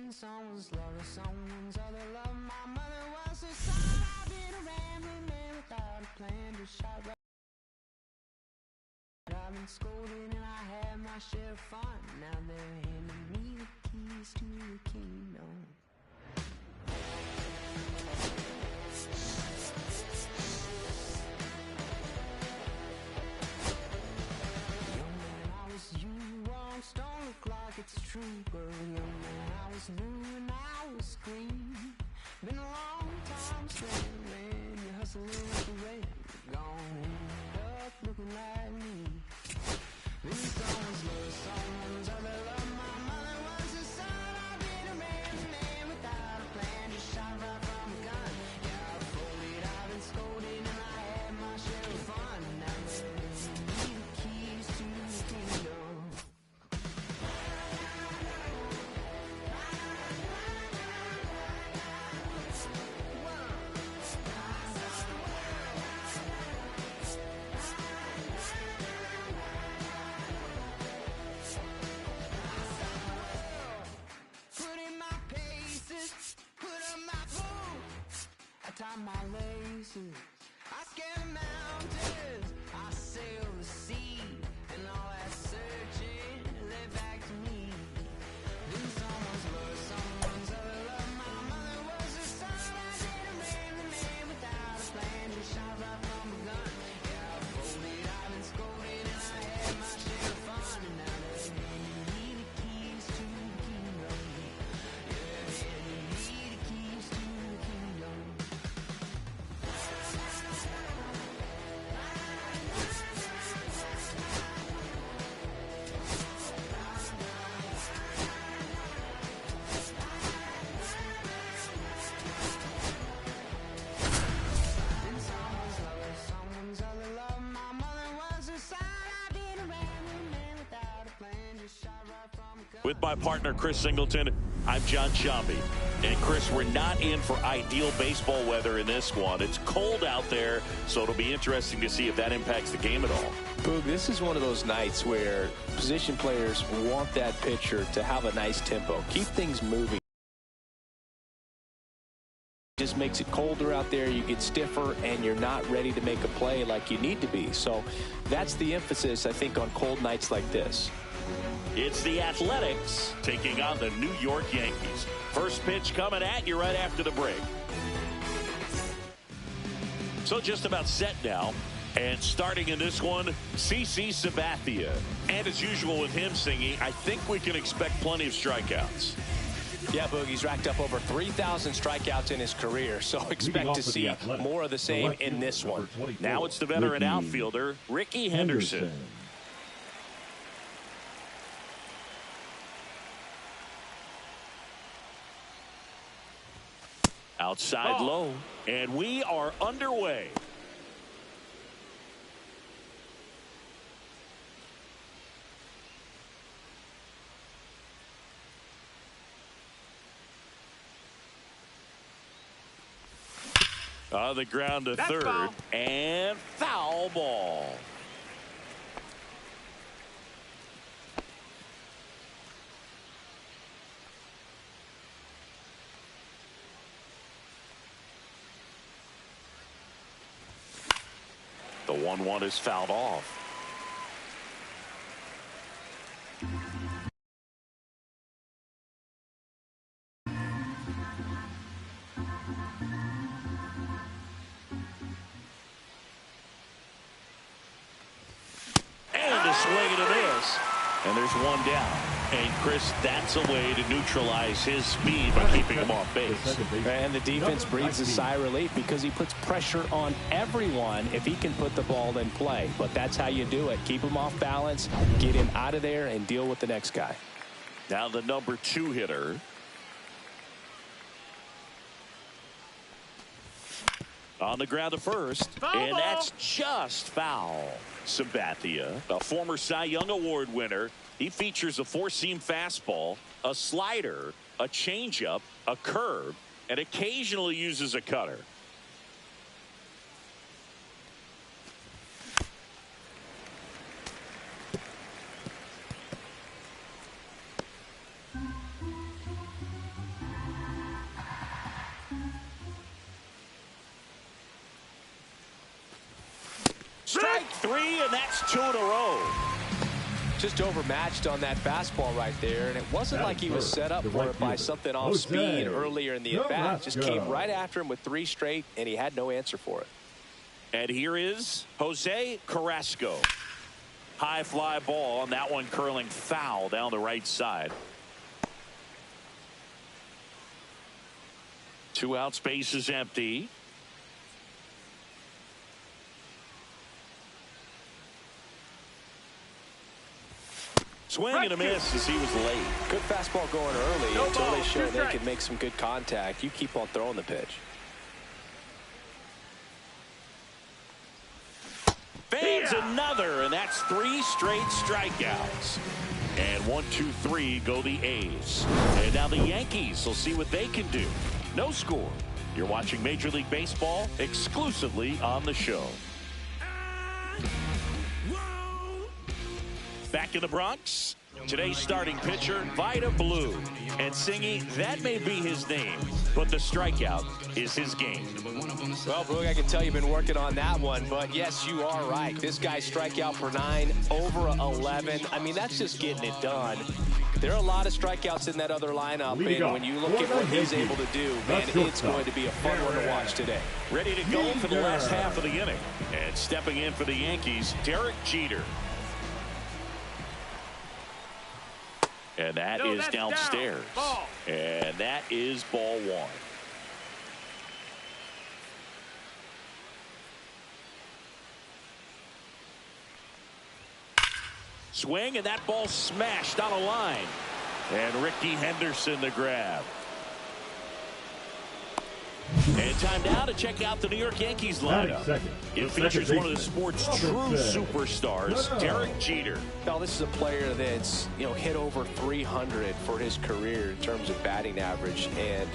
Been someone's love or someone's other love. My mother was a son. I've been a rambling man without a plan. Just shot right. I've been scolded and I had my share of fun. Now they're handing me the keys to the kingdom. Young man, I was you. Wrongs don't look like it's true, but young man, I was new and I was green. Been a long time spent, man. You're hustling for rent. Gone end up looking like me. Been someone's love, someone's other love. My mother was a son. I've been a man without a plan. Just shot right from a gun. Yeah, I folded, I've been scolded, and I had my share of fun. Now they need the keys to the kingdom. Tie my laces, I scale the mountains, I sail the sea, and all that searching led back to me. Then someone's love, someone's other love. My mother was a son. I've been a man without a plan. Just shot right from a gun. Yeah, I folded, I've been scolded, and I had my share of fun. And now they're handing me the keys to the kingdom. Yeah, handing me the keys to the kingdom. With my partner, Chris Singleton, I'm John Shambi. And, Chris, we're not in for ideal baseball weather in this one. It's cold out there, so it'll be interesting to see if that impacts the game at all. Boog, this is one of those nights where position players want that pitcher to have a nice tempo. Keep things moving. Just makes it colder out there, you get stiffer, and you're not ready to make a play like you need to be. So that's the emphasis, I think, on cold nights like this. It's the Athletics taking on the New York Yankees. First pitch coming at you right after the break. So just about set now. And starting in this one, CC Sabathia. And as usual with him singing, I think we can expect plenty of strikeouts. Yeah, Boogie's racked up over 3,000 strikeouts in his career, so expect to see more of the same in this one. Now it's the veteran outfielder, Ricky Henderson. Outside low, and we are underway. On the ground to third, foul. And foul ball. The 1-1 is fouled off. And a swing and a miss. And there's one down. And, Chris, that's a way to neutralize his speed by keeping him off base. And the defense breathes a sigh of relief because he puts pressure on everyone if he can put the ball in play. But that's how you do it. Keep him off balance, get him out of there, and deal with the next guy. Now the number 2 hitter. On the ground to first. And that's just foul. Sabathia, a former Cy Young Award winner. He features a 4-seam fastball, a slider, a changeup, a curve, and occasionally uses a cutter. 3, and that's 2 in a row. Just overmatched on that fastball right there, and it wasn't like he was set up for it by something off speed earlier in the at-bat. Just came right after him with 3 straight, and he had no answer for it. And here is Jose Carrasco. High fly ball, and that one curling foul down the right side. 2 outs, base is empty. Swing and a miss as he was late. Good fastball going early until they show they can make some good contact. You keep on throwing the pitch. Fans another, and that's 3 straight strikeouts. And 1, 2, 3 go the A's. And now the Yankees will see what they can do. No score. You're watching Major League Baseball exclusively on the show. Back in the Bronx, today's starting pitcher, Vida Blue. And singing, that may be his name, but the strikeout is his game. Well, Boog, I can tell you've been working on that one, but yes, you are right. This guy's strikeout per 9, over 11. I mean, that's just getting it done. There are a lot of strikeouts in that other lineup, and when you look at what he's able to do, man, it's going to be a fun one to watch today. Ready to go for the last half of the inning. And stepping in for the Yankees, Derek Jeter. And that is downstairs. And that is ball 1. Swing, and that ball smashed on a line. And Ricky Henderson the grab. And time now to check out the New York Yankees lineup. It features one of the sport's true superstars, Derek Jeter. Now, this is a player that's, hit over 300 for his career in terms of batting average. And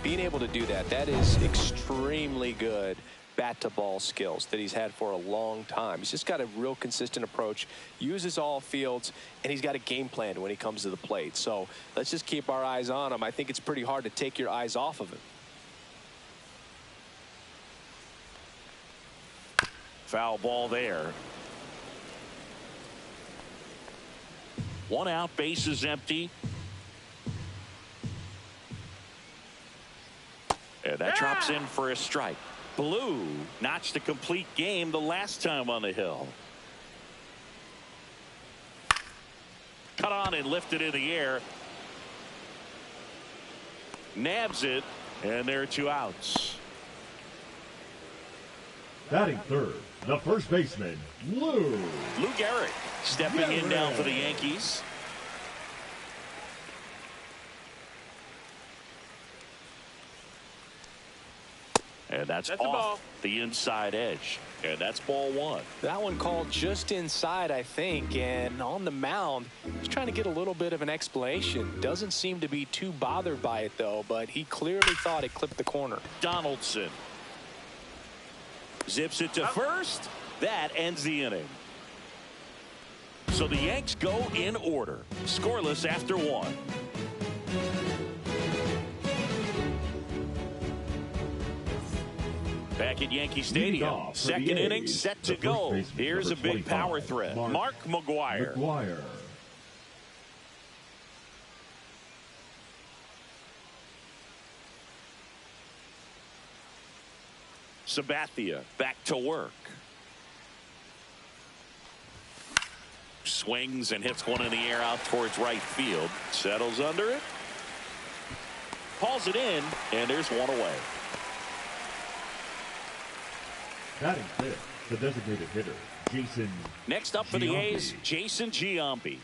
being able to do that, that is extremely good bat-to-ball skills that he's had for a long time. He's just got a real consistent approach, uses all fields, and he's got a game plan when he comes to the plate. So let's just keep our eyes on him. I think it's pretty hard to take your eyes off of him. Foul ball there. 1 out, base is empty. And that drops in for a strike. Blue notched a complete game the last time on the hill. Cut on and lifted in the air. Nabs it, and there are 2 outs. Batting third, the first baseman, Lou Gehrig stepping in now for the Yankees. And that's off the inside edge. And that's ball 1. That one called just inside, I think. And on the mound, he's trying to get a little bit of an explanation. Doesn't seem to be too bothered by it, though. But he clearly thought it clipped the corner. Donaldson zips it to first. That ends the inning. So the Yanks go in order. Scoreless after 1. Back at Yankee Stadium, second inning set to go. Here's a big power threat. Mark McGwire. Sabathia back to work. Swings and hits one in the air out towards right field. Settles under it. Hauls it in, and there's 1 away. Batting fifth, the designated hitter, Jason. Next up for the A's, Jason Giambi.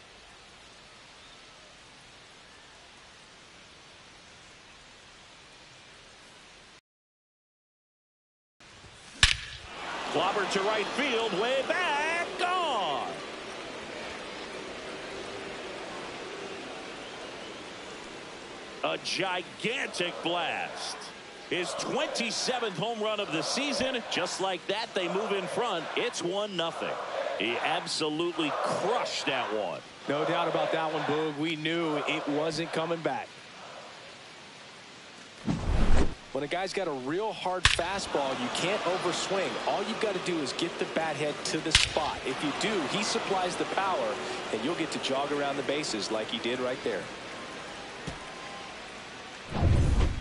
Clobber to right field, way back, gone. A gigantic blast. His 27th home run of the season. Just like that, they move in front. It's 1-0. He absolutely crushed that one. No doubt about that one, Boog. We knew it wasn't coming back. When a guy's got a real hard fastball, you can't overswing. All you've got to do is get the bat head to the spot. If you do, he supplies the power, and you'll get to jog around the bases like he did right there.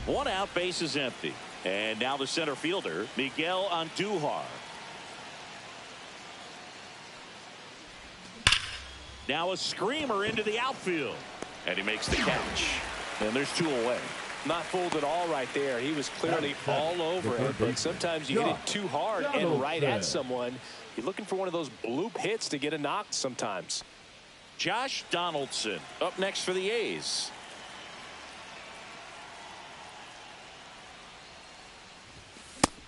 1 out, base is empty. And now the center fielder, Miguel Andujar. Now a screamer into the outfield. And he makes the catch. And there's 2 away. Not fooled at all right there. He was clearly all over it, but sometimes you hit it too hard and right at someone. You're looking for one of those bloop hits to get a knock sometimes. Josh Donaldson up next for the A's.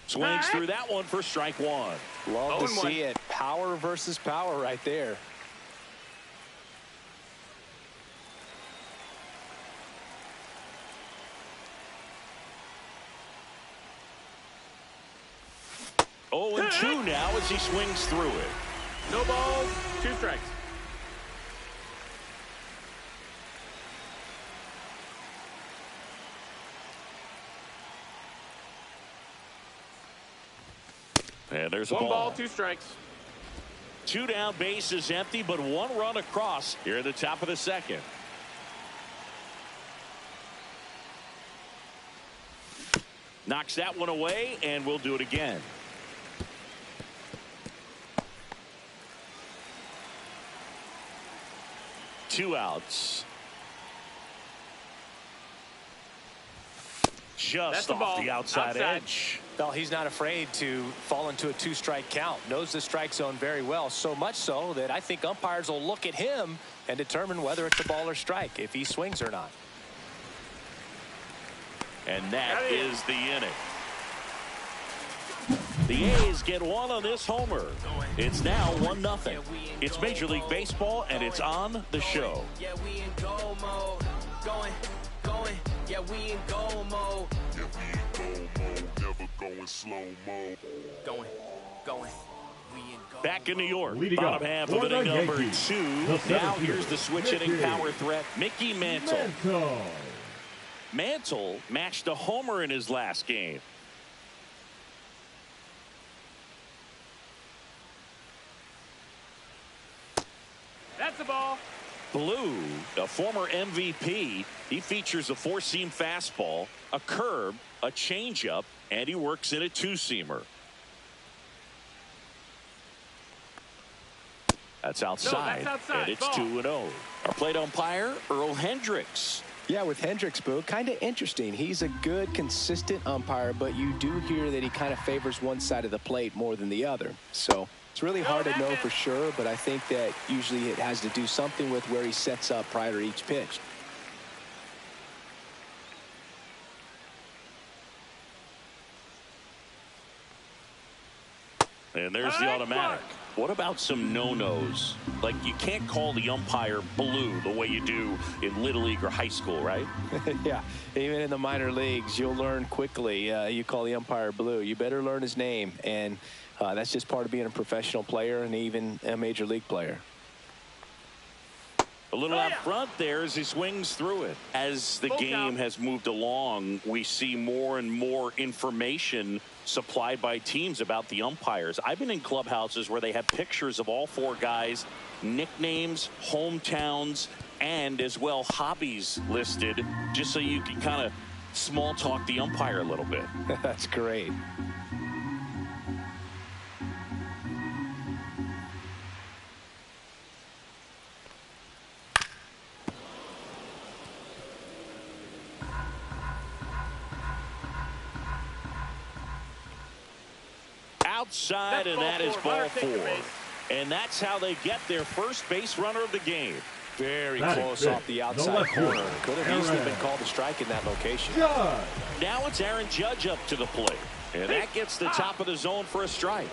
Swings through that one for strike 1. Love to see it. Power versus power right there. Oh, and 2 now as he swings through it. No balls, 2 strikes. And there's a 1 ball. ball, 2 strikes. 2 down, base is empty, but 1 run across here at the top of the 2nd. Knocks that one away, and we'll do it again. Two outs. Just off the outside edge. Well, he's not afraid to fall into a 2-strike count. Knows the strike zone very well, so much so that I think umpires will look at him and determine whether it's a ball or strike, if he swings or not. And that is the inning. The A's get 1 on this homer. It's now 1-0. It's Major League Baseball, and it's on the show. Yeah, we in go mode. Going. Yeah, we in go mode. Yeah, we in go mode. Never going slow mode. Going. We in go Back in New York, Leading bottom off half for of the inning number Yankees, 2. the center Now fielder, here's the switch-hitting Mickey power threat, Mickey Mantle. Mantle matched a homer in his last game. That's the ball. Blue, a former MVP, he features a 4-seam fastball, a curve, a changeup, and he works in a 2-seamer. That's outside, and it's 2-0. Our plate umpire, Earl Hendricks. Yeah, with Hendricks, Boo, kind of interesting. He's a good, consistent umpire, but you do hear that he kind of favors one side of the plate more than the other. So it's really hard to know for sure, but I think that usually it has to do something with where he sets up prior to each pitch. And there's the automatic. What about some no-nos? Like, you can't call the umpire blue the way you do in Little League or high school, right? Yeah, even in the minor leagues, you'll learn quickly. You call the umpire blue. You better learn his name, and that's just part of being a professional player and even a major league player. A little out front there as he swings through it. As the game has moved along, we see more and more information supplied by teams about the umpires. I've been in clubhouses where they have pictures of all 4 guys, nicknames, hometowns, and as well hobbies listed, just so you can kind of small talk the umpire a little bit. That's great. Outside, and that is ball 4. And that's how they get their first base runner of the game. Very close off the outside corner. Could have easily been called a strike in that location. Now it's Aaron Judge up to the plate. And that gets the top of the zone for a strike.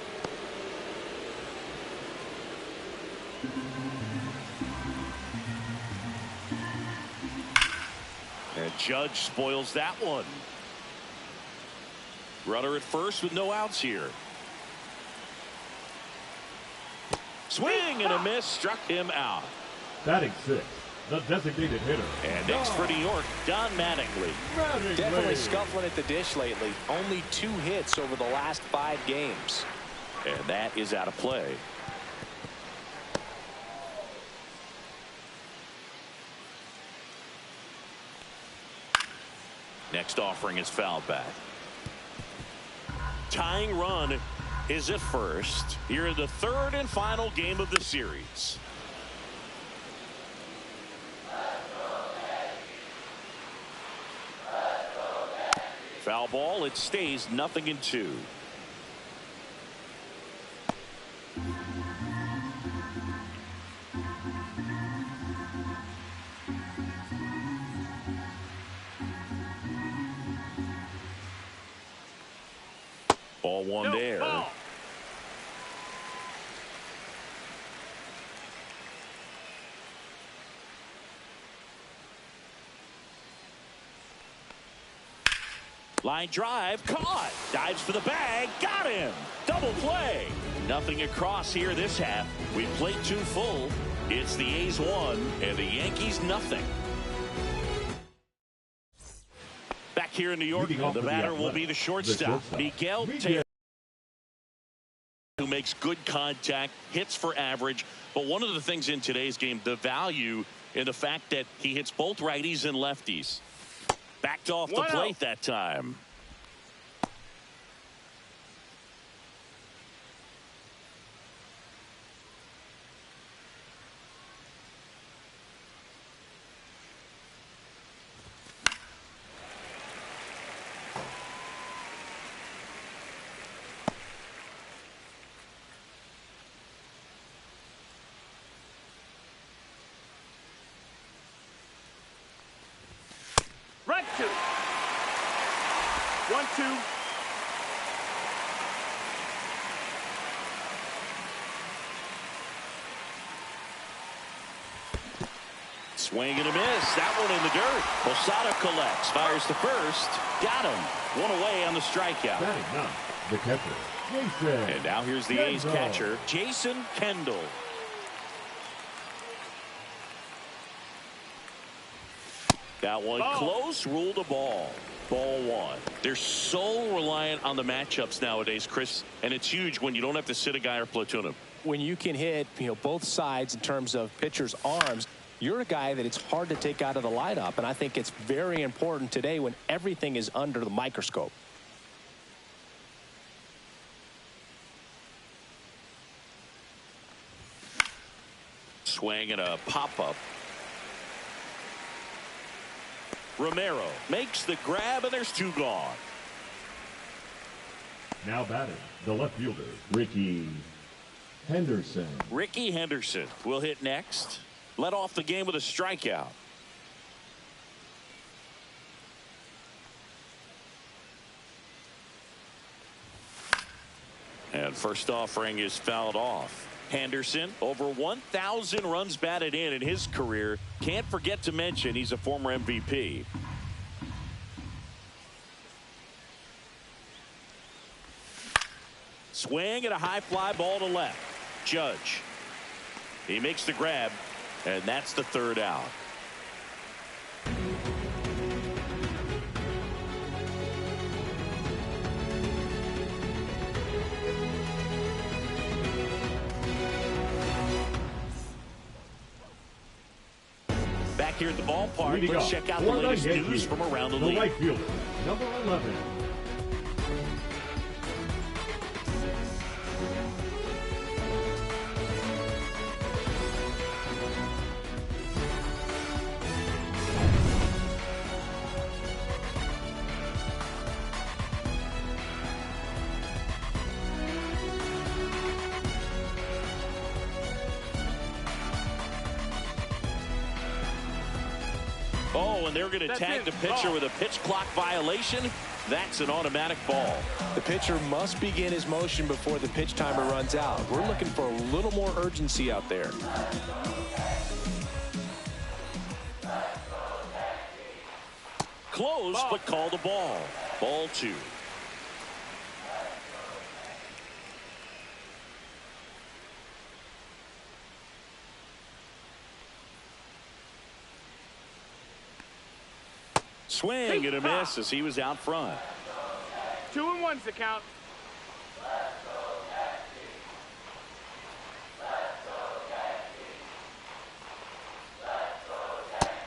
And Judge spoils that one. Runner at first with no outs here. Swing and a miss, struck him out. Batting 6, the designated hitter. And next for New York, Don Mattingly. Definitely scuffling at the dish lately. Only 2 hits over the last 5 games. And that is out of play. Next offering is fouled back. Tying run is at first. Here in the 3rd and final game of the series. Foul ball. It stays 0-2. Ball one there. Ball. Line drive, caught. Dives for the bag, got him. Double play. Nothing across here this half. We played 2 full. It's the A's 1 and the Yankees nothing. Back here in New York, the batter will be the shortstop, Miguel Taylor, who makes good contact, hits for average. But one of the things in today's game, the value in the fact that he hits both righties and lefties. Backed off the plate that time. Right 2. 1-2. Swing and a miss. That one in the dirt. Posada collects. Fires to first. Got him. 1 away on the strikeout. Batting now, the catcher, Jason. And now here's the A's catcher, Jason Kendall. That one close, ruled a ball. Ball 1. They're so reliant on the matchups nowadays, Chris, and it's huge when you don't have to sit a guy or platoon him. When you can hit, both sides in terms of pitchers' arms, you're a guy that it's hard to take out of the lineup, and I think it's very important today when everything is under the microscope. Swing and a pop-up. Romero makes the grab, and there's 2 gone. Now batting, the left fielder, Ricky Henderson. Ricky Henderson will hit next. Led off the game with a strikeout. And first offering is fouled off. Henderson, over 1,000 runs batted in his career. Can't forget to mention he's a former MVP. Swing and a high fly ball to left. Judge. He makes the grab, and that's the 3rd out. Back here at the ballpark, let's check out the latest news from around the league. Right fielder, number 11. Oh, and they're going to tag the pitcher with a pitch clock violation. That's an automatic ball. The pitcher must begin his motion before the pitch timer runs out. We're looking for a little more urgency out there. Close, but called a ball. Ball 2. Swing and a miss as he was out front. 2-1's the count.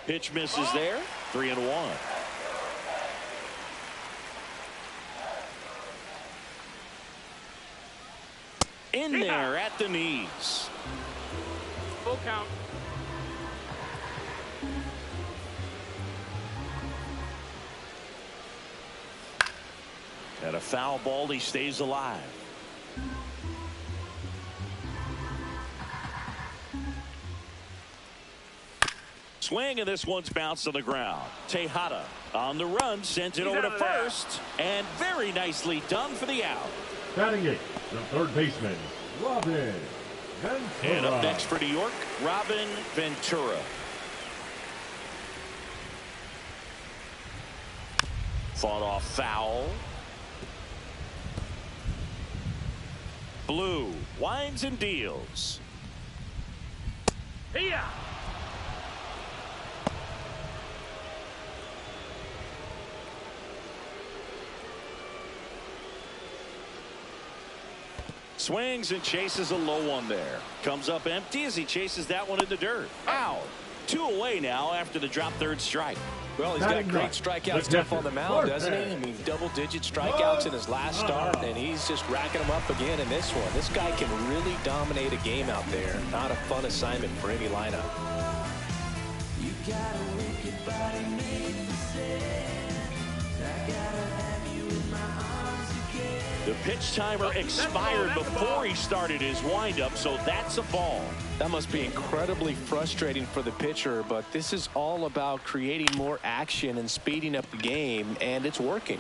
Pitch misses there. 3-1. In there at the knees. Full count. At a foul ball, he stays alive. Swing, and this one's bounced on the ground. Tejada on the run, sent it over to first, and very nicely done for the out. Batting it, the third baseman, Robin Ventura. And up next for New York, Robin Ventura. Fought off foul. Blue winds and deals. Here. Swings and chases a low one there. Comes up empty as he chases that one in the dirt. Out. 2 away now after the drop third strike. Well, he's got great strikeout stuff on the mound, doesn't he? I mean, double-digit strikeouts in his last start, and he's just racking them up again in this one. This guy can really dominate a game out there. Not a fun assignment for any lineup. You got a wicked body made for sex. I gotta have you in my arms again. The pitch timer expired before he started his windup, so that's a ball. That must be incredibly frustrating for the pitcher, but this is all about creating more action and speeding up the game, and it's working.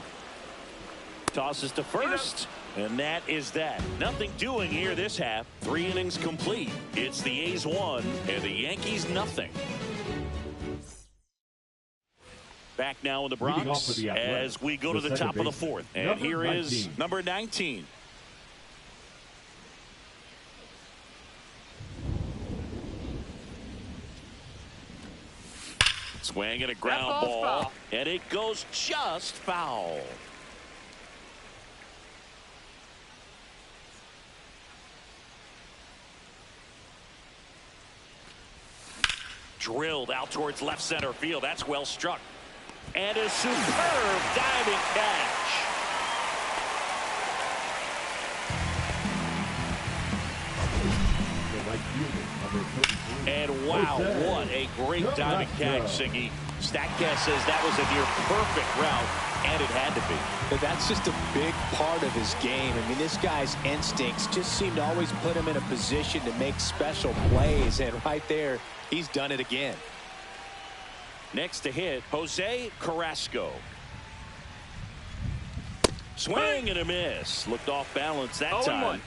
Tosses to first, and that is that. Nothing doing here this half. 3 innings complete. It's the A's 1 and the Yankees nothing. Back now in the Bronx as we go to the top of the 4th. And here is number 19. Swing and a ground ball. Foul. And it goes just foul. Drilled out towards left center field. That's well struck. And a superb diving catch. And wow, what a great diving catch, Siggy. Statcast says that was a near perfect route, and it had to be. But that's just a big part of his game. I mean, this guy's instincts just seem to always put him in a position to make special plays, and right there, he's done it again. Next to hit, Jose Carrasco. Swing and a miss. Looked off balance that time.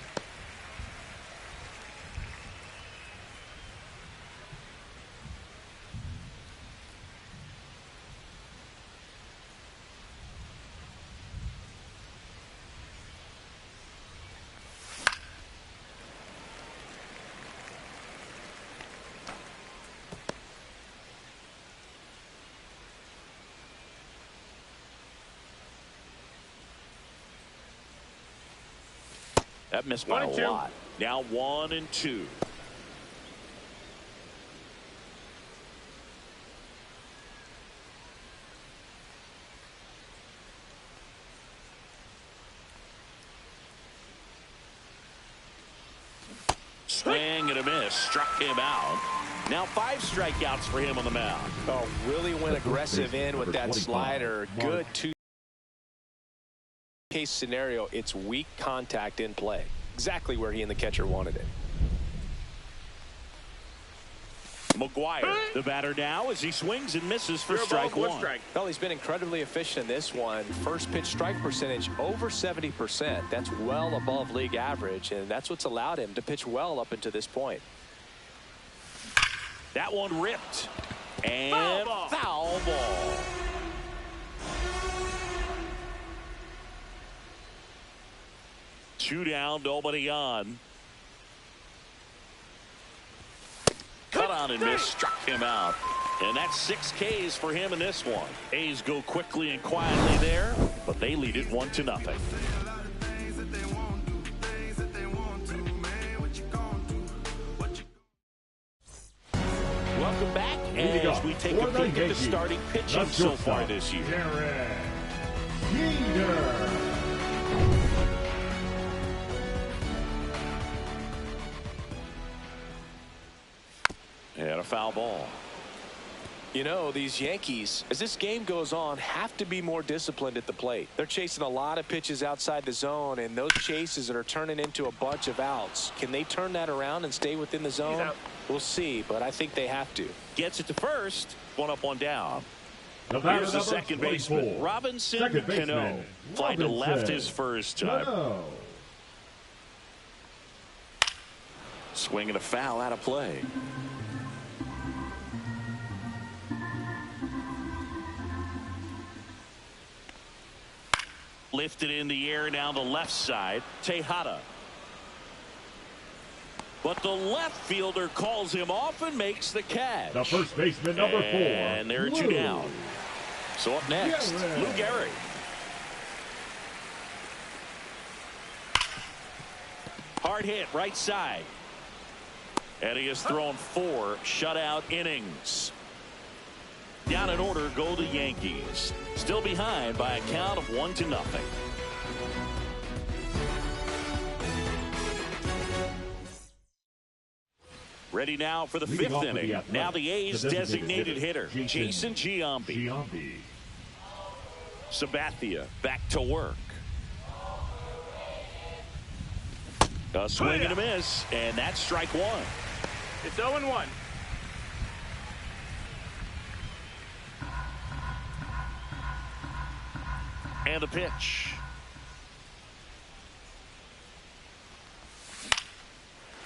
That missed by a lot. Now 1-2. Swing and a miss. Struck him out. Now 5 strikeouts for him on the mound. Oh, really went aggressive in with that slider. Good two-case scenario. It's weak contact in play. Exactly where he and the catcher wanted it. McGuire, the batter now, as he swings and misses for strike 1. Well, he's been incredibly efficient in this one. First pitch strike percentage over 70%. That's well above league average, and that's what's allowed him to pitch well up until this point. That one ripped. And foul ball. Two down, nobody on. Cut on and miss, struck him out. And that's 6 Ks for him in this one. A's go quickly and quietly there, but they lead it 1-0. Welcome back as we take a peek at the starting pitching so far this year. And a foul ball. You know, these Yankees, as this game goes on, have to be more disciplined at the plate. They're chasing a lot of pitches outside the zone, and those chases that are turning into a bunch of outs. Can they turn that around and stay within the zone? We'll see, but I think they have to. Gets it to first. 1 up, 1 down. Here's the second baseman, Robinson Cano. Fly to left his first time. Swing and a foul out of play. Lifted in the air down the left side. Tejada. But the left fielder calls him off and makes the catch. The first baseman, number 4. And there are 2 down. So up next, Lou Gehrig. Hard hit right side. And he has thrown 4 shutout innings. Down in order go the Yankees. Still behind by a count of 1-0. Ready now for the 5th inning. Now the A's designated hitter, Jason Giambi. Sabathia back to work. A swing and a miss, and that's strike 1. It's 0-1. And the pitch.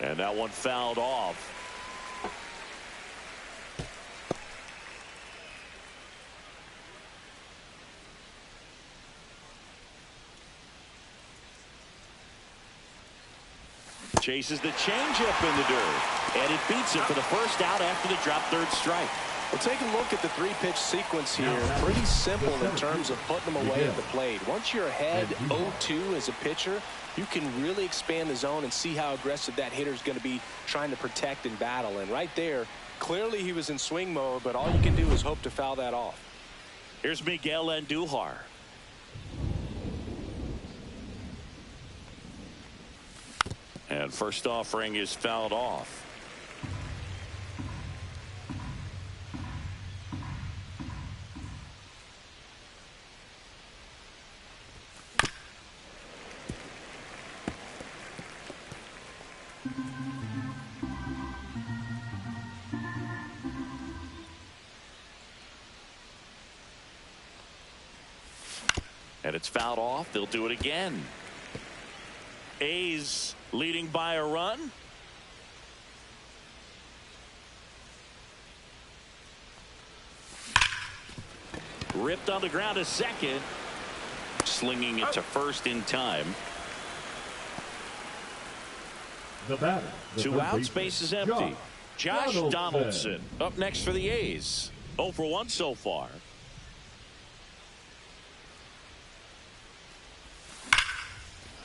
And that one fouled off. Chases the changeup in the dirt. And it beats it for the first out after the drop third strike. Well, take a look at the 3-pitch sequence here. Pretty simple in terms of putting them away at the plate. Once you're ahead 0-2 as a pitcher, you can really expand the zone and see how aggressive that hitter is going to be trying to protect and battle. And right there, clearly he was in swing mode, but all you can do is hope to foul that off. Here's Miguel Andujar. And first offering is fouled off. And it's fouled off. They'll do it again. A's leading by a run. Ripped on the ground to second. Slinging it to first in time. The batter. 2 outs, base is empty. Josh Donaldson up next for the A's. 0 for 1 so far.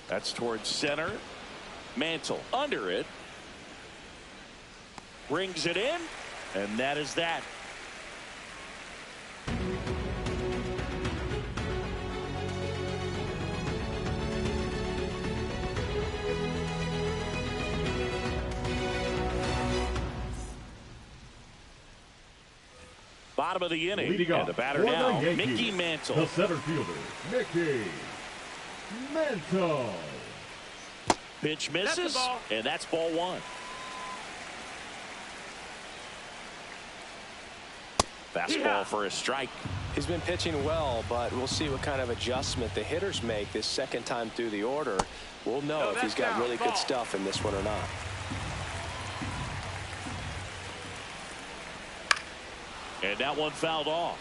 That's towards center. Mantle under it. Brings it in. And that is that. Bottom of the inning. And the batter now, Mickey Mantle. The center fielder, Mickey Mantle. Pitch misses, and that's ball 1. Fastball for a strike. He's been pitching well, but we'll see what kind of adjustment the hitters make this second time through the order. We'll know if he's got really good stuff in this one or not. And that one fouled off.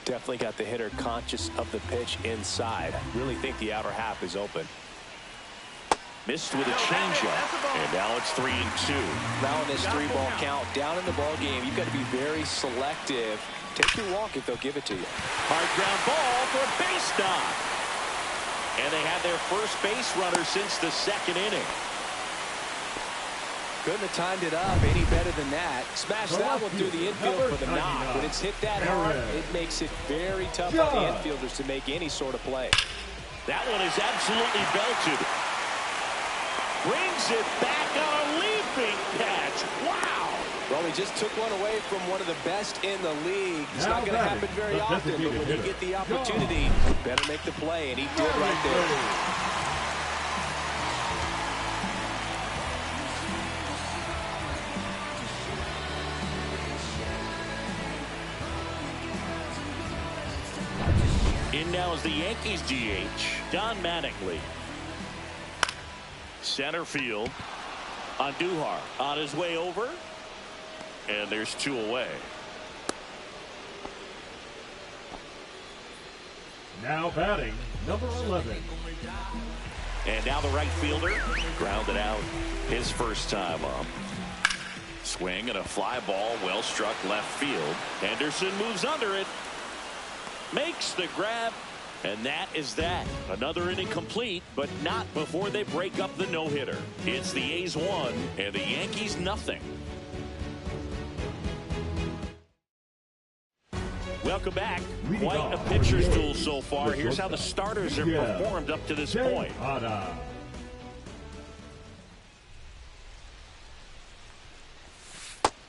Definitely got the hitter conscious of the pitch inside. Really think the outer half is open. Missed with a changeup, and now it's 3-2. Now in this 3-ball count, down in the ball game, you've got to be very selective. Take your walk if they'll give it to you. Hard ground ball for a base knock. And they had their first base runner since the second inning. Couldn't have timed it up any better than that. Smash that one through the infield for the knock. When it's hit that hard, it makes it very tough on the infielders to make any sort of play. That one is absolutely belted. Brings it back on a leaping catch. Wow. Well, he just took one away from one of the best in the league. It's not going to happen very often, but when you get the opportunity, you better make the play, and he did right there. In now is the Yankees DH, Don Mattingly. Center field. Andujar on his way over. And there's 2 away. Now batting, number 11. And now the right fielder grounded out his first time up. Swing and a fly ball, well struck left field. Henderson moves under it. Makes the grab, and that is that. Another inning complete, but not before they break up the no-hitter. It's the A's 1 and the Yankees nothing. Welcome back. Quite a pitcher's duel so far. Here's how the starters have performed up to this point.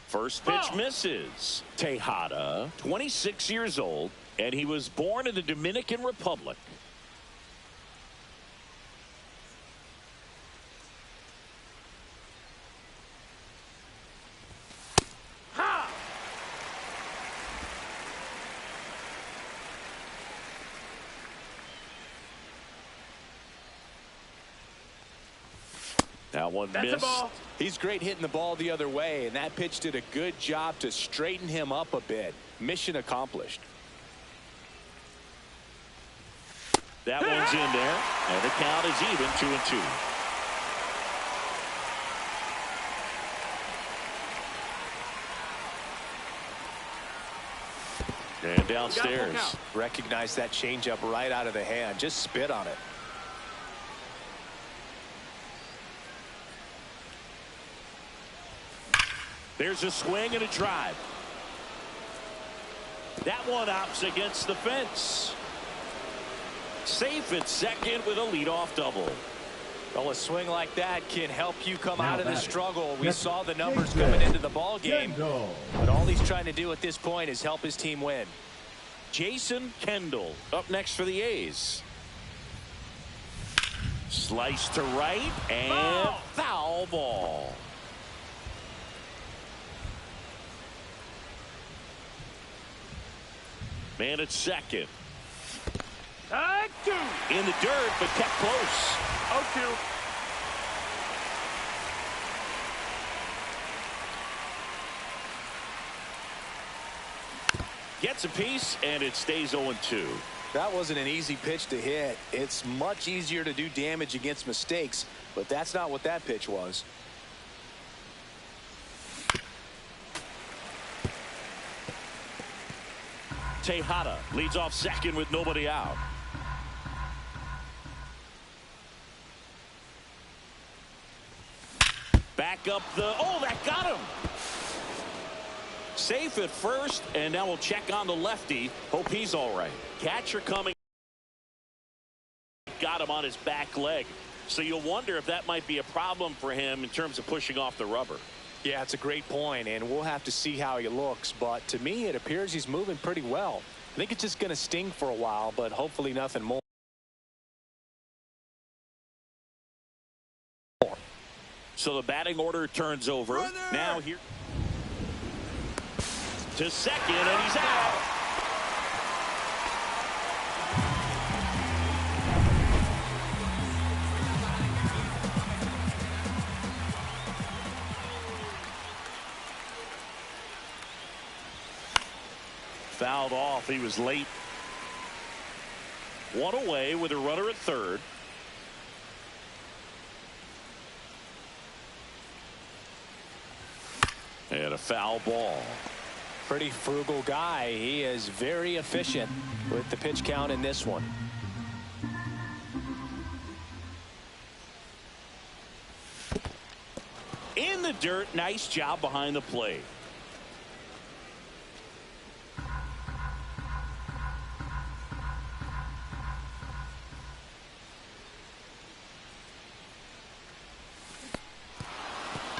First pitch misses. Tejada, 26 years old, and he was born in the Dominican Republic. Ha! That one missed. He's great hitting the ball the other way, and that pitch did a good job to straighten him up a bit. Mission accomplished. That one's in there, and the count is even, 2-2. And downstairs. Recognize that changeup right out of the hand. Just spit on it. There's a swing and a drive. That one opts against the fence. Safe at second with a leadoff double. Well, a swing like that can help you come out of the struggle. We saw the numbers coming into the ball game, but all he's trying to do at this point is help his team win. Jason Kendall up next for the A's. Slice to right and foul ball. Man at second. In the dirt, but kept close. 0-2. Gets a piece, and it stays 0-2. That wasn't an easy pitch to hit. It's much easier to do damage against mistakes, but that's not what that pitch was. Tejada leads off second with nobody out. Back up the, that got him. Safe at first, and now we'll check on the lefty. Hope he's all right. Catcher coming. Got him on his back leg. So you'll wonder if that might be a problem for him in terms of pushing off the rubber. Yeah, it's a great point, and we'll have to see how he looks. But to me, it appears he's moving pretty well. I think it's just going to sting for a while, but hopefully nothing more. So the batting order turns over. Now here to second, and he's out. Fouled off. He was late. One away with a runner at third. And a foul ball. Pretty frugal guy. He is very efficient with the pitch count in this one. In the dirt. Nice job behind the plate.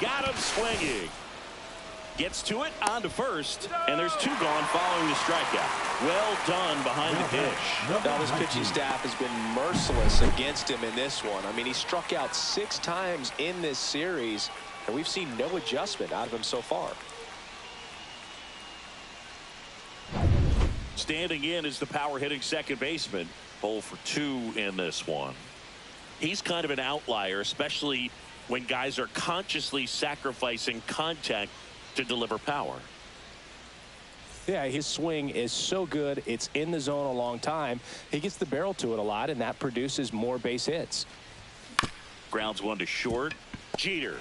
Got him swinging. Gets to it, on to first, and there's two gone following the strikeout. Well done behind the pitch. Now, this pitching staff has been merciless against him in this one. I mean, he struck out 6 times in this series, and we've seen no adjustment out of him so far. Standing in is the power-hitting second baseman. 0 for 2 in this one. He's kind of an outlier, especially when guys are consciously sacrificing contact to deliver power. Yeah, his swing is so good. It's in the zone a long time. He gets the barrel to it a lot, and that produces more base hits. Grounds one to short. Jeter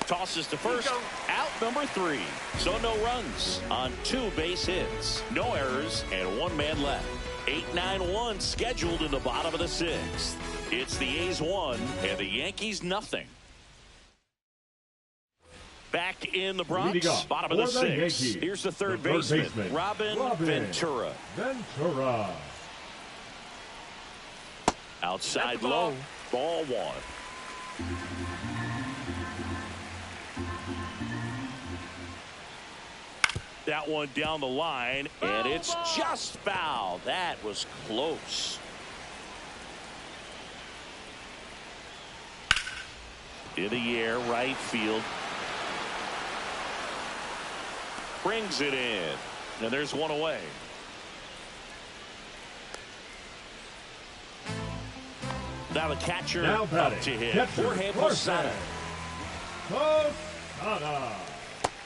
tosses to first. Out number 3. So no runs on 2 base hits. No errors and 1 man left. 8-9-1 scheduled in the bottom of the 6th. It's the A's 1 and the Yankees nothing. Back in the Bronx, bottom of the 6th. Here's the third baseman, Robin Ventura. Outside low, ball 1. That one down the line, and it's just foul. That was close. In the air, right field. Brings it in, and there's one away. Now the catcher up to hit. Jorge Posada.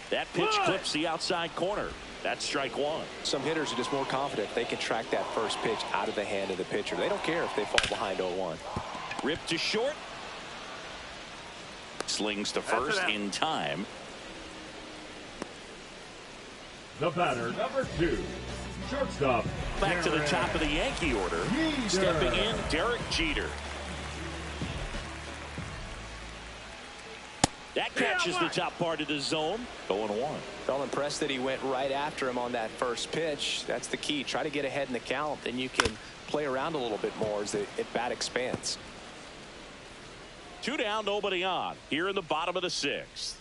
That pitch clips the outside corner. That's strike 1. Some hitters are just more confident if they can track that first pitch out of the hand of the pitcher. They don't care if they fall behind 0-1. Ripped to short. Slings to first in time. The batter, number 2, shortstop. Back to the top of the Yankee order. Stepping in, Derek Jeter. That catches the top part of the zone. 0-1. Felt impressed that he went right after him on that first pitch. That's the key. Try to get ahead in the count. Then you can play around a little bit more as the at-bat expands. 2 down, nobody on. Here in the bottom of the 6th.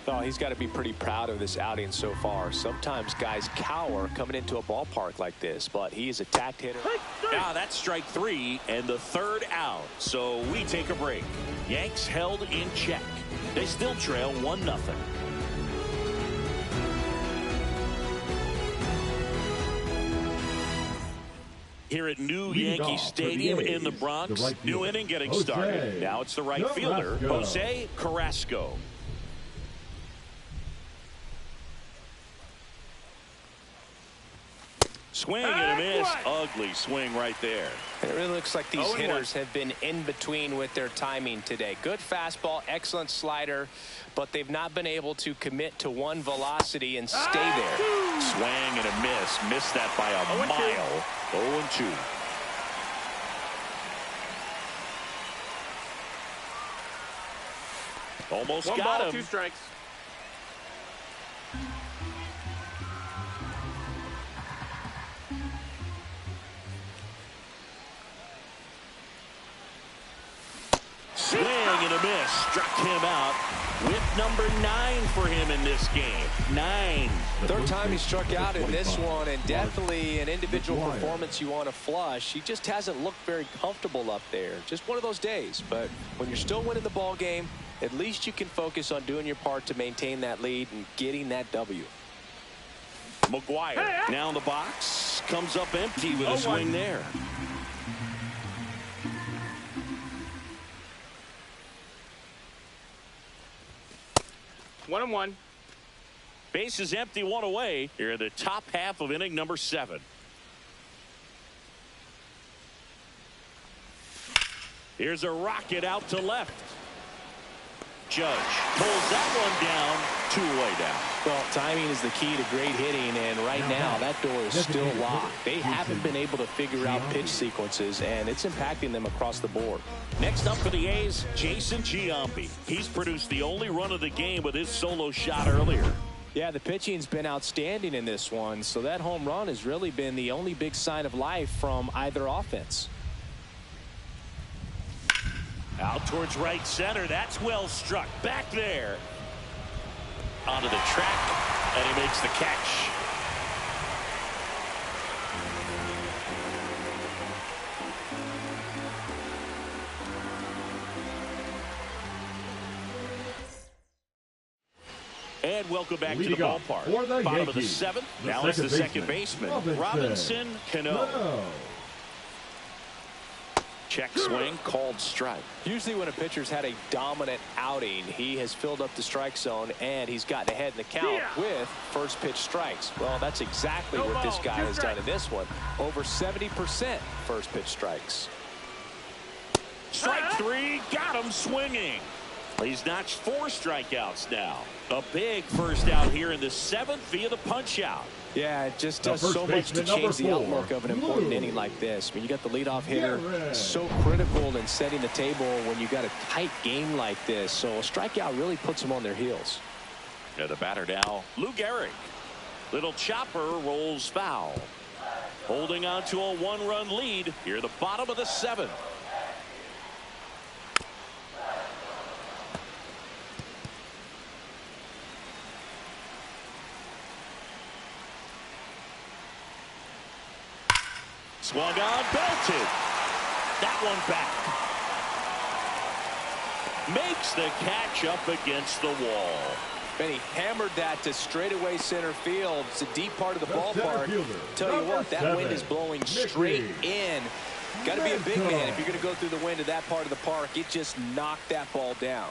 Oh, he's got to be pretty proud of this outing so far. Sometimes guys cower coming into a ballpark like this, but he is a tact hitter. Now that's strike 3 and the 3rd out. So we take a break. Yanks held in check. They still trail 1-0. Here at New Yankee Stadium in the Bronx, new inning getting started. Now it's the right fielder, Jose Carrasco. Swing and a miss. Ugly swing right there. It really looks like these hitters have been in between with their timing today. Good fastball, excellent slider, but they've not been able to commit to one velocity and stay there. Swing and a miss. Missed that by a mile. 0-2. Almost One got ball, him. 2 strikes. Swing and a miss. Struck him out. Whip number 9 for him in this game. 9. Third time he struck out in this one, and definitely an individual performance you want to flush. He just hasn't looked very comfortable up there. Just one of those days. But when you're still winning the ball game, at least you can focus on doing your part to maintain that lead and getting that W. McGuire now in the box. Comes up empty with a swing there. One and one. Base is empty, 1 away. Here in the top half of inning number 7. Here's a rocket out to left. Judge pulls that one down, 2-away down. Well, timing is the key to great hitting, and right now that door is still locked. They haven't been able to figure out pitch sequences, and it's impacting them across the board. Next up for the A's, Jason Giambi. He's produced the only run of the game with his solo shot earlier. Yeah, the pitching's been outstanding in this one, so that home run has really been the only big sign of life from either offense. Out towards right center. That's well struck. Back there. Onto the track, and he makes the catch. And welcome back to the ballpark. Bottom of the seventh. Now it's the second baseman, Robinson Cano. Check swing, called strike. Usually when a pitcher's had a dominant outing, he has filled up the strike zone and he's gotten ahead in the count with first pitch strikes. Well, that's exactly what this guy has done in this one. Over 70% first pitch strikes. Strike three, got him swinging. He's notched 4 strikeouts now. A big first out here in the 7th via the punch out. Yeah, it just does so much to change the outlook of an important inning like this. When you got the leadoff hitter, so critical in setting the table when you got a tight game like this. So a strikeout really puts them on their heels. Yeah, the batter now, Lou Gehrig. Little chopper rolls foul. Holding on to a 1-run lead here at the bottom of the 7th. Swung on, belted. That one back. Makes the catch up against the wall. And he hammered that to straightaway center field. It's a deep part of the ballpark. Tell you what, that wind is blowing straight in. Got to be a big man if you're going to go through the wind of that part of the park. It just knocked that ball down.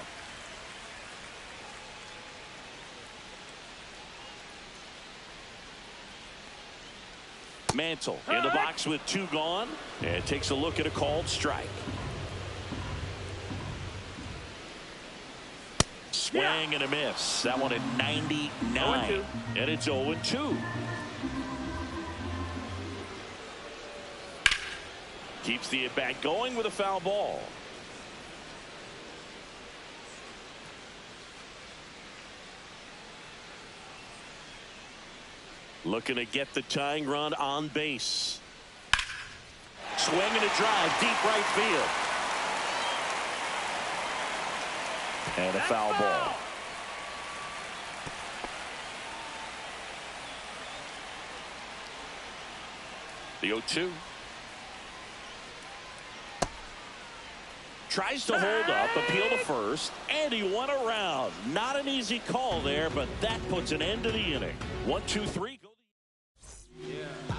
Mantle in the box with 2 gone, and takes a look at a called strike. Swing and a miss. That one at 99, and it's 0-2. Keeps the at-bat going with a foul ball. Looking to get the tying run on base. Swing and a drive, deep right field. And a foul ball. The 0-2. Tries to hold up, appeal to first, and he went around. Not an easy call there, but that puts an end to the inning. 1-2-3.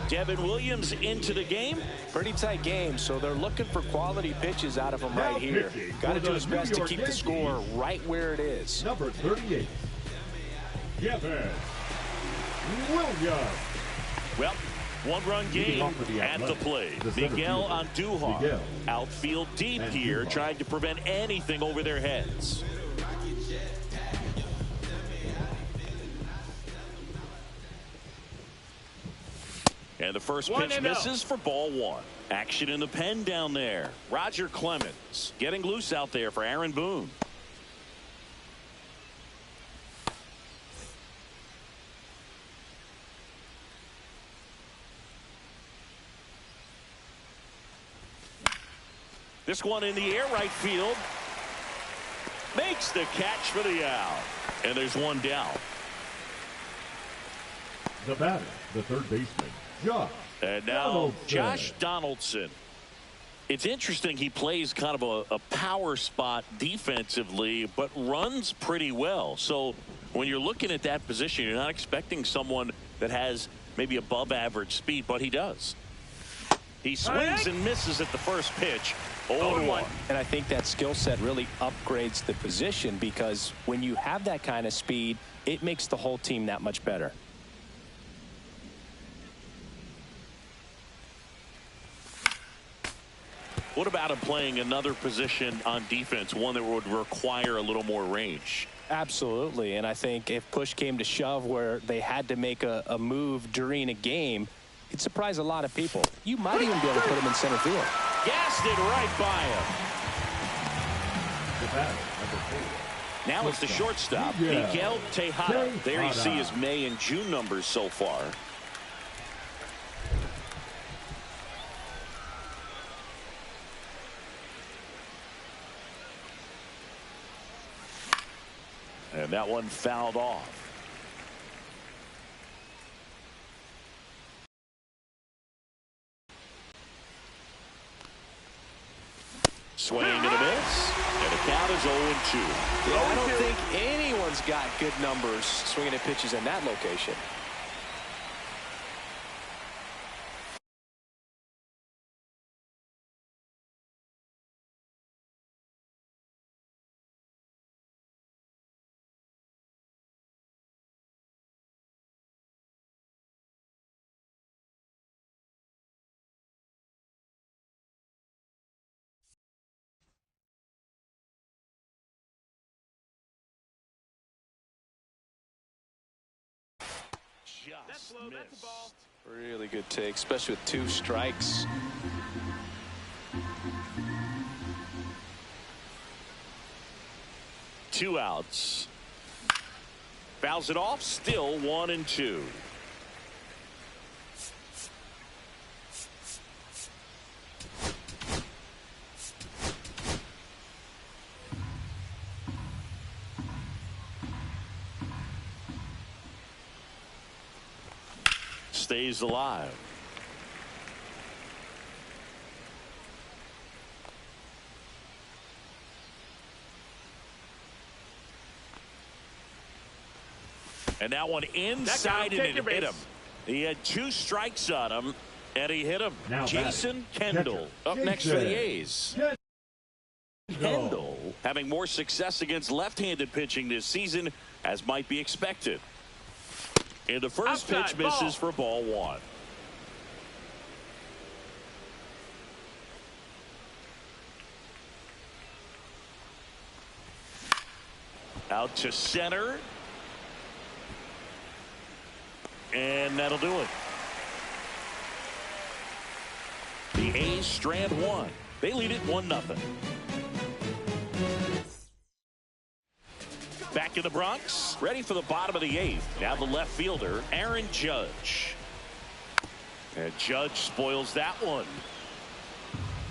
Devin Williams into the game. Pretty tight game, so they're looking for quality pitches out of him right here. Got to do his best to keep the score right where it is. Number 38, Devin Williams. Well, 1-run game at the plate. Miguel Andujar. Outfield deep here, trying to prevent anything over their heads. And the first pitch misses for ball 1. Action in the pen down there. Roger Clemens getting loose out there for Aaron Boone. This one in the air, right field. Makes the catch for the out. And there's one down. The batter, the third baseman, and now Josh Donaldson. It's interesting, he plays kind of a power spot defensively, but runs pretty well. So when you're looking at that position, you're not expecting someone that has maybe above average speed, but he does. He swings and misses at the first pitch. 0-1. And I think that skill set really upgrades the position, because when you have that kind of speed, it makes the whole team that much better. What about him playing another position on defense, one that would require a little more range? Absolutely, and I think if push came to shove where they had to make a move during a game, it'd surprise a lot of people. You might even be able to put him in center field. Gassed it right by him. Now it's the shortstop, Miguel Tejada. There you see his May and June numbers so far. And that one fouled off. Swing and a miss. And the count is 0-2. Yeah, I don't think anyone's got good numbers swinging at pitches in that location. Just that's a ball. Really good take, especially with 2 strikes. Two outs. Fouls it off. Still 1-2. Stays alive. And that one inside and it hit him. He had 2 strikes on him and he hit him. Now Jason Kendall up next for the A's. Kendall having more success against left-handed pitching this season as might be expected. And the first pitch misses for ball 1. Out to center. And that'll do it. The A's strand 1. They lead it 1-0. Back in the Bronx, ready for the bottom of the 8th. Now the left fielder, Aaron Judge. And Judge spoils that one.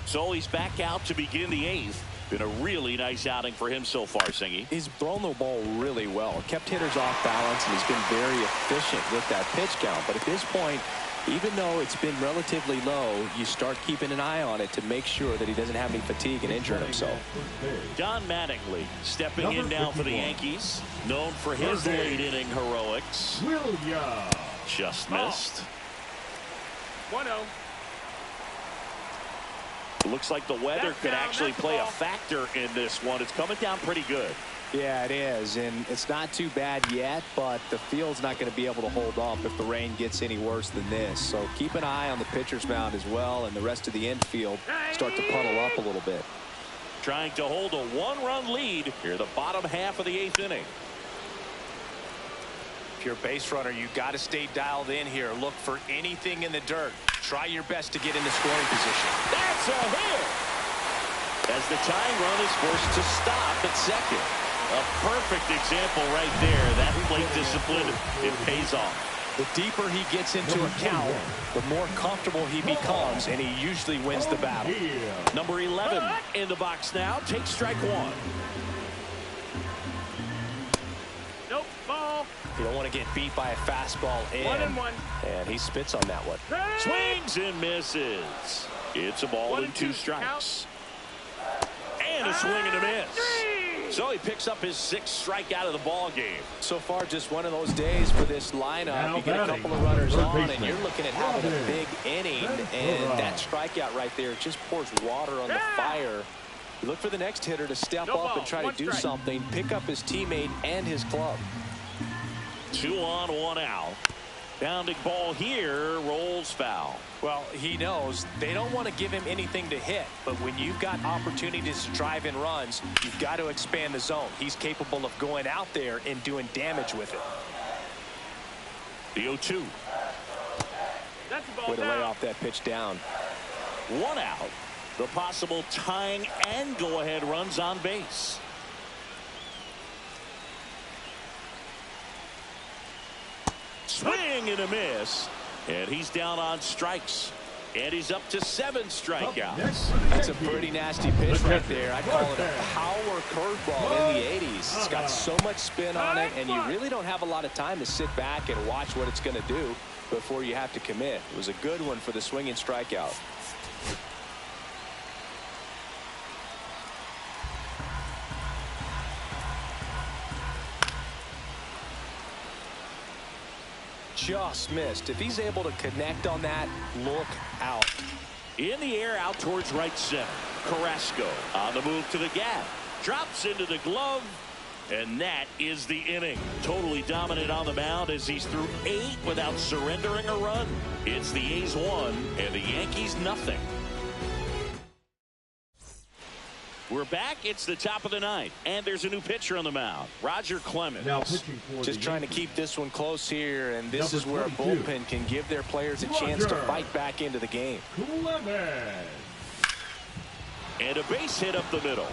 So he's back out to begin the 8th. Been a really nice outing for him so far, Singy. He's thrown the ball really well. Kept hitters off balance, and he's been very efficient with that pitch count. But at this point, even though it's been relatively low, you start keeping an eye on it to make sure that he doesn't have any fatigue and injure himself. Don Mattingly stepping in now for the Yankees. Known for his late inning heroics. Just missed. 1-0. It looks like the weather could actually play a factor in this one. It's coming down pretty good. Yeah, it is, and it's not too bad yet, but the field's not going to be able to hold off if the rain gets any worse than this. So keep an eye on the pitcher's mound as well, and the rest of the infield start to puddle up a little bit. Trying to hold a 1-run lead here, the bottom half of the 8th inning. If you're a base runner, you got to stay dialed in here. Look for anything in the dirt. Try your best to get into scoring position. That's a hit. As the tying run is forced to stop at second. A perfect example right there. That plate discipline, it pays off. The deeper he gets into a count, the more comfortable he becomes, and he usually wins the battle. Number 11 in the box now. Takes strike 1. Nope, ball. You don't want to get beat by a fastball in. 1-1. And he spits on that one. Swings and misses. It's a ball and 2 strikes. And a swing and a miss. So he picks up his 6th strikeout of the ball game. So far, just one of those days for this lineup. You get a couple of runners on, and you're looking at having a big inning, and that strikeout right there just pours water on the fire. You look for the next hitter to step up and try to do something, pick up his teammate and his club. 2 on, 1 out. Pounding ball here, rolls foul. Well, he knows they don't want to give him anything to hit, but when you've got opportunities to drive in runs, you've got to expand the zone. He's capable of going out there and doing damage with it. The 0-2. That's the ball Way to lay down. off that pitch down. One out. The possible tying and go-ahead runs on base. Swing and a miss. And he's down on strikes. And he's up to 7 strikeouts. That's a pretty nasty pitch right there. I'd call it a power curveball in the 80s. It's got so much spin on it, and you really don't have a lot of time to sit back and watch what it's going to do before you have to commit. It was a good one for the swinging strikeout. Just missed. If he's able to connect on that, look out. In the air, out towards right center. Carrasco on the move to the gap. Drops into the glove. And that is the inning. Totally dominant on the mound as he's through 8 without surrendering a run. It's the A's 1 and the Yankees nothing. We're back. It's the top of the 9th, and there's a new pitcher on the mound, Roger Clemens. Now pitching for Just trying to keep this one close here, and this Number is where a 22. bullpen can give their players a chance to Roger. fight back into the game. Clemens. And a base hit up the middle.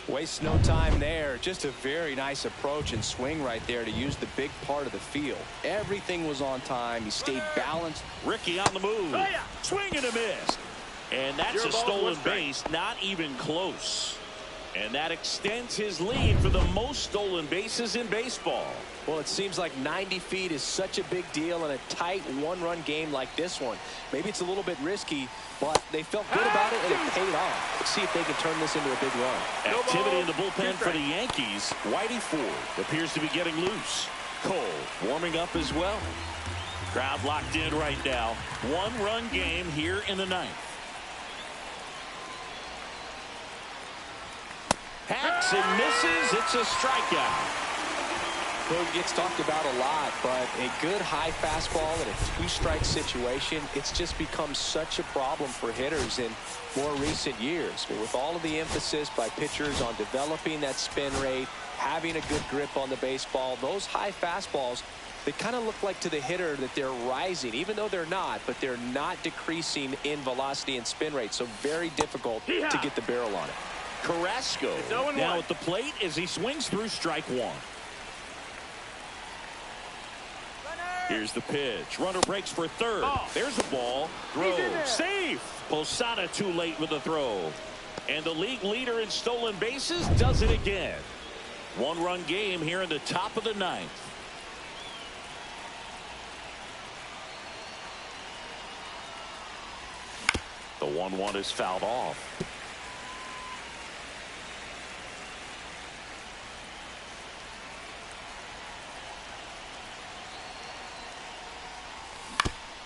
Waste no time there. Just a very nice approach and swing right there to use the big part of the field. Everything was on time. He stayed balanced. Ricky on the move. Swing and a miss. And that's Your a ball, stolen one strike. base. Not even close. And that extends his lead for the most stolen bases in baseball. Well, it seems like 90 feet is such a big deal in a tight one-run game like this one. Maybe it's a little bit risky, but they felt good about it, and it paid off. Let's see if they can turn this into a big run. Activity in the bullpen for the Yankees. Whitey Ford appears to be getting loose. Cole warming up as well. Crowd locked in right now. One-run game here in the 9th. Hacks and misses. It's a strikeout. Well, it gets talked about a lot, but a good high fastball in a 2-strike situation, it's just become such a problem for hitters in more recent years. But with all of the emphasis by pitchers on developing that spin rate, having a good grip on the baseball, those high fastballs, they kind of look like to the hitter that they're rising, even though they're not, but they're not decreasing in velocity and spin rate. So very difficult to get the barrel on it. Carrasco now at the plate as he swings through strike 1. Here's the pitch. Runner breaks for third. There's a ball. Throw. Safe. Posada too late with the throw. And the league leader in stolen bases does it again. One-run game here in the top of the 9th. The 1-1 is fouled off.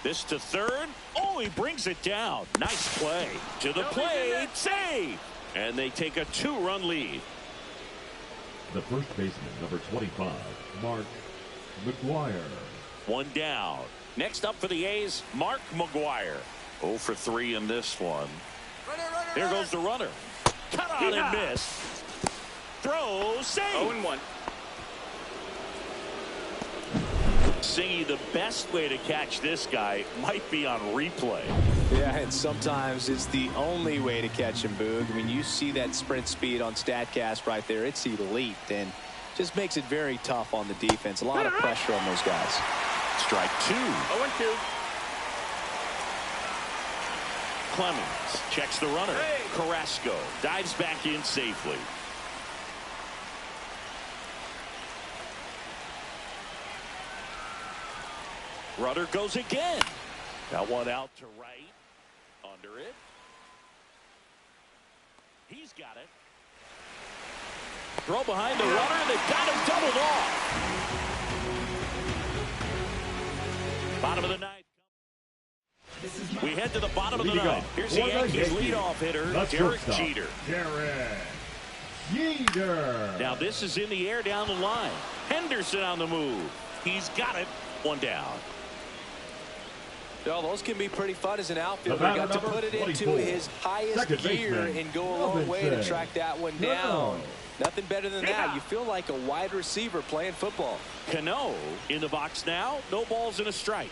This to third. Oh, he brings it down. Nice play. To the plate. Save. And they take a 2-run lead. The first baseman, number 25, Mark McGuire. 1 down. Next up for the A's, Mark McGuire. 0 for 3 in this one. Here goes the runner. Cut on and missed. Throw. Save. 0-1. Singy, the best way to catch this guy might be on replay. Yeah, and sometimes it's the only way to catch him, Boog. I mean, you see that sprint speed on StatCast right there. It's elite, and just makes it very tough on the defense. A lot of pressure on those guys. Strike 2. 0-2. Clemens checks the runner. Carrasco dives back in safely. Runner goes again. That one out to right. Under it. He's got it. Throw behind the runner. They've got him doubled off. Bottom of the 9th. This is We head to the bottom of the Leading ninth. off Here's the for the Yankees Yankees, leadoff hitter, the Derek shortstop, Jeter. Derek Jeter. Now this is in the air down the line. Henderson on the move. He's got it. One down. Well, those can be pretty fun as an outfielder. The Got to number put it into 24, his highest second gear baseman, and go a long way to Robinson. track that one down. Nothing better than that. You feel like a wide receiver playing football. Cano in the box now. No balls and a strike.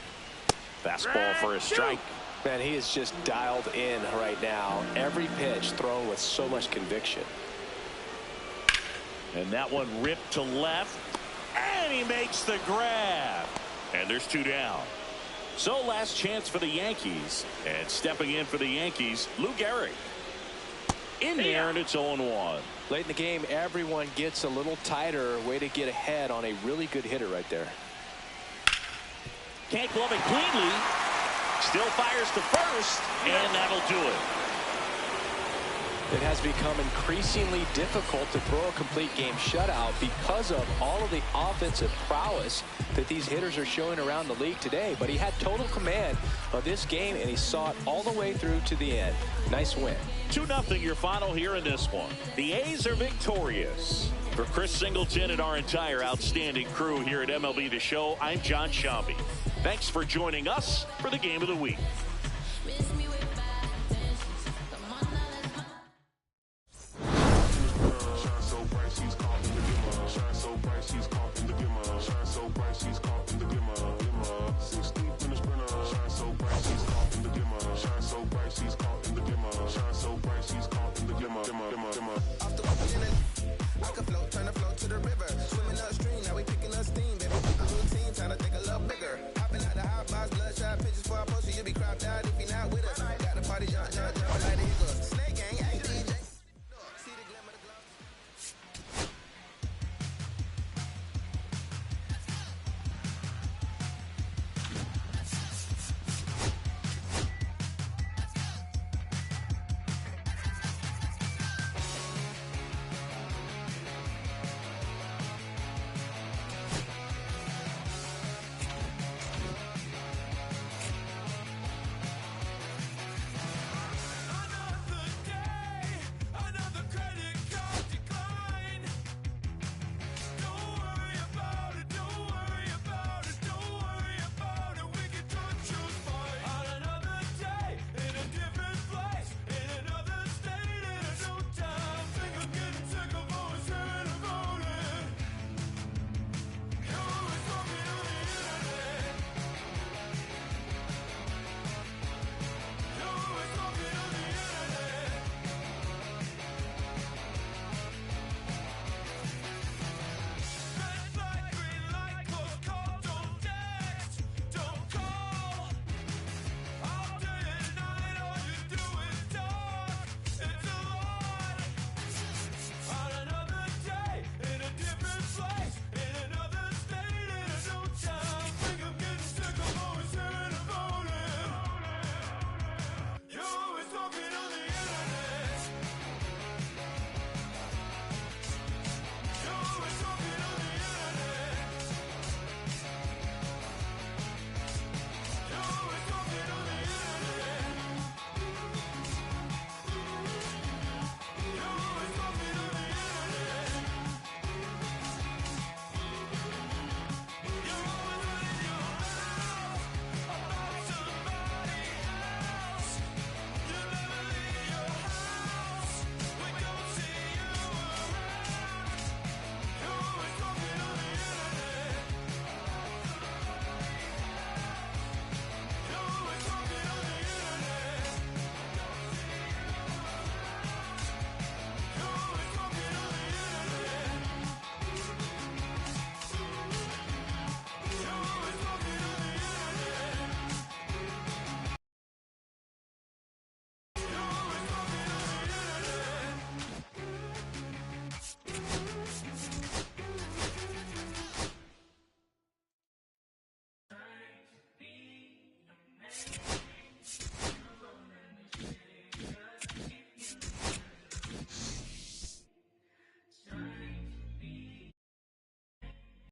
Fastball for a strike. Man, he is just dialed in right now. Every pitch thrown with so much conviction. And that one ripped to left. And he makes the grab. And there's two down. So last chance for the Yankees. And stepping in for the Yankees, Lou Gehrig. In there, and it's 0-1. Late in the game, everyone gets a little tighter. Way to get ahead on a really good hitter right there. Can't glove it cleanly. Still fires to first, and that'll do it. It has become increasingly difficult to throw a complete game shutout because of all of the offensive prowess that these hitters are showing around the league today. But he had total command of this game, and he saw it all the way through to the end. Nice win. 2-0 your final here in this one. The A's are victorious. For Chris Singleton and our entire outstanding crew here at MLB The Show, I'm John Shambi. Thanks for joining us for the Game of the Week.